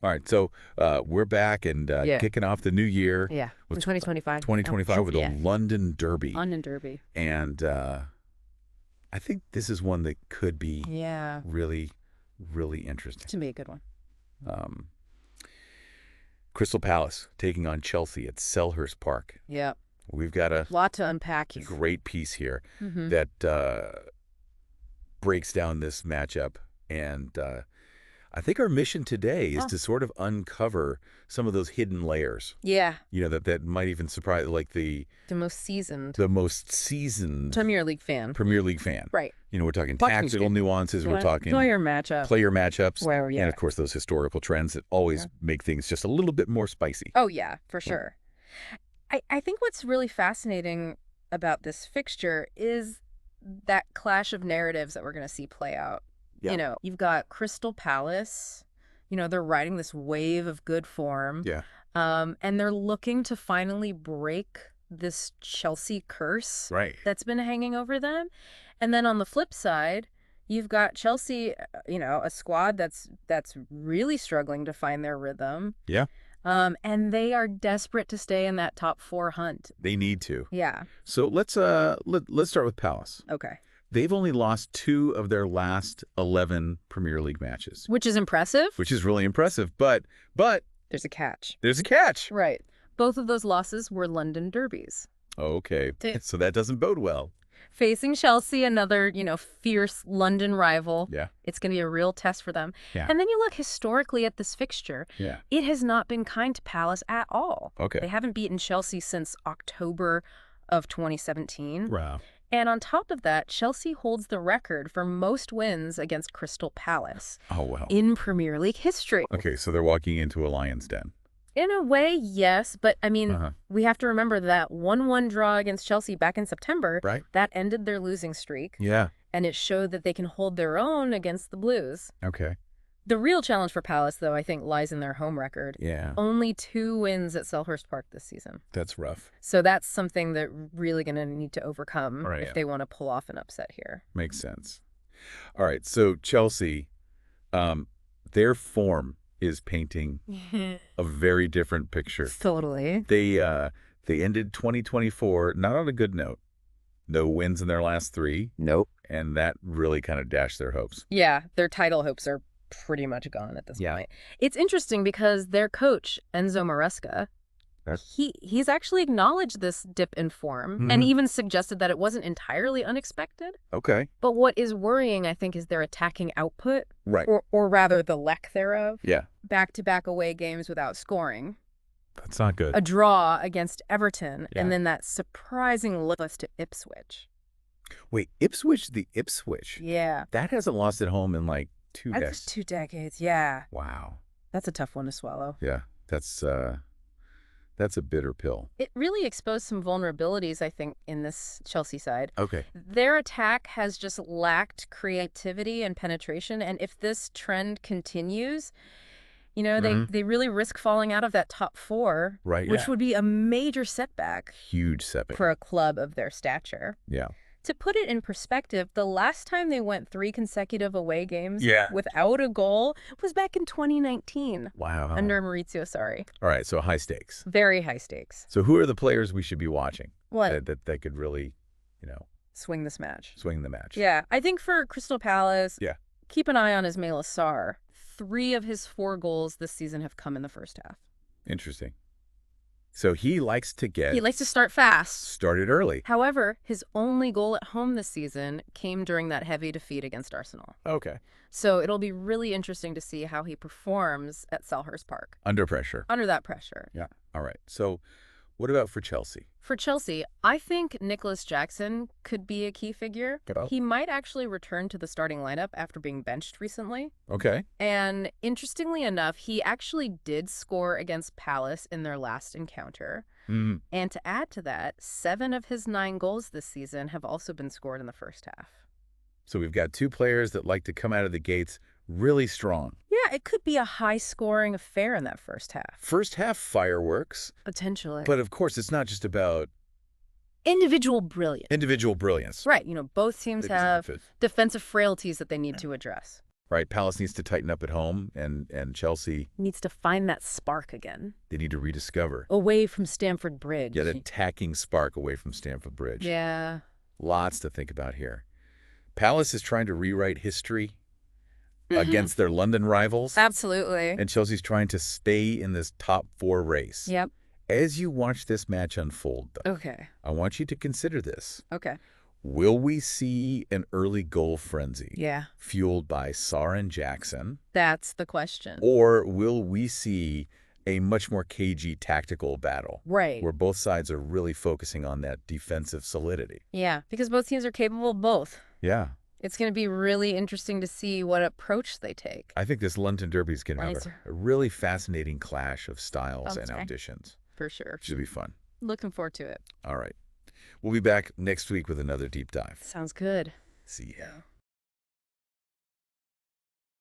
All right, so we're back and kicking off the new year. Yeah, with 2025. 2025 with yeah. a London Derby. London Derby. And I think this is one that could be really, really interesting. To be a good one. Crystal Palace taking on Chelsea at Selhurst Park. Yeah. We've got a lot to unpack here. Great piece here that breaks down this matchup. And I think our mission today is to sort of uncover some of those hidden layers. Yeah. You know, that might even surprise, like the most seasoned Premier League fan. Right. You know, we're talking tactical nuances. We're talking player matchups. And of course, those historical trends that always make things just a little bit more spicy. Oh, yeah, for sure. I think what's really fascinating about this fixture is that clash of narratives that we're going to see play out. Yeah. You know, you've got Crystal Palace, you know, they're riding this wave of good form. Yeah. And they're looking to finally break this Chelsea curse that's been hanging over them. And then on the flip side, you've got Chelsea, you know, a squad that's really struggling to find their rhythm. Yeah. And they are desperate to stay in that top 4 hunt. They need to. Yeah. So let's start with Palace. Okay. They've only lost 2 of their last 11 Premier League matches. Which is impressive. Which is really impressive, but there's a catch. There's a catch. Right. Both of those losses were London derbies. Okay. So that doesn't bode well. Facing Chelsea, another, you know, fierce London rival. Yeah. It's going to be a real test for them. Yeah. And then you look historically at this fixture. Yeah. It has not been kind to Palace at all. Okay. They haven't beaten Chelsea since October of 2017. Wow. And on top of that, Chelsea holds the record for most wins against Crystal Palace. Oh, wow. In Premier League history. Okay, so they're walking into a lion's den. In a way, yes. But, I mean, we have to remember that 1-1 draw against Chelsea back in September, that ended their losing streak. Yeah. And it showed that they can hold their own against the Blues. Okay. The real challenge for Palace, though, I think, lies in their home record. Yeah. Only 2 wins at Selhurst Park this season. That's rough. So that's something that really going to need to overcome if they want to pull off an upset here. Makes sense. All right, so Chelsea, their form is painting a very different picture. Totally. They ended 2024 not on a good note. No wins in their last 3. Nope. And that really kind of dashed their hopes. Yeah, their title hopes are pretty much gone at this point. It's interesting because their coach, Enzo Maresca, he's actually acknowledged this dip in form and even suggested that it wasn't entirely unexpected. Okay. But what is worrying, I think, is their attacking output. Right. Or rather, the lack thereof. Yeah. Back-to-back away games without scoring. That's not good. A draw against Everton, and then that surprising loss to Ipswich. Wait, Ipswich? The Ipswich? Yeah. That hasn't lost at home in like 2 decades. That's 2 decades, yeah. Wow. That's a tough one to swallow. Yeah, that's a bitter pill. It really exposed some vulnerabilities, I think, in this Chelsea side. Okay. Their attack has just lacked creativity and penetration, and if this trend continues, you know, they really risk falling out of that top 4, which would be a major setback. Huge setback. For a club of their stature. Yeah. To put it in perspective, the last time they went 3 consecutive away games without a goal was back in 2019. Wow. Under Maurizio Sarri. All right, so high stakes. Very high stakes. So who are the players we should be watching? What? That could really, you know... Swing this match. Swing the match. Yeah, I think for Crystal Palace, keep an eye on Ismaïla Sarr. 3 of his 4 goals this season have come in the first half. Interesting. So he likes to start fast. Started early. However, his only goal at home this season came during that heavy defeat against Arsenal. Okay. So it'll be really interesting to see how he performs at Selhurst Park. Under pressure. Under that pressure. Yeah. All right. So what about for Chelsea? For Chelsea, I think Nicolas Jackson could be a key figure. He might actually return to the starting lineup after being benched recently. Okay. And interestingly enough, he actually did score against Palace in their last encounter. And to add to that, 7 of his 9 goals this season have also been scored in the first half. So we've got 2 players that like to come out of the gates really strong. Yeah, it could be a high-scoring affair in that first half. First half fireworks. Potentially. But of course, it's not just about... Individual brilliance. Individual brilliance. Right. You know, both teams have defensive frailties that they need to address. right? Palace needs to tighten up at home, and Chelsea needs to find that spark again. they need to rediscover. Away from Stamford Bridge. Get attacking spark away from Stamford Bridge. Yeah. Lots to think about here. Palace is trying to rewrite history against their London rivals. Absolutely. And Chelsea's trying to stay in this top 4 race. Yep. As you watch this match unfold, though, Okay. I want you to consider this. Okay. Will we see an early goal frenzy? Yeah. Fueled by Sarr and Jackson? That's the question. Or will we see a much more cagey tactical battle? Right. Where both sides are really focusing on that defensive solidity. Yeah, because both teams are capable of both. Yeah. It's going to be really interesting to see what approach they take. I think this London Derby is going to have a really fascinating clash of styles and auditions. For sure. Should be fun. Looking forward to it. All right. We'll be back next week with another deep dive. Sounds good. See ya.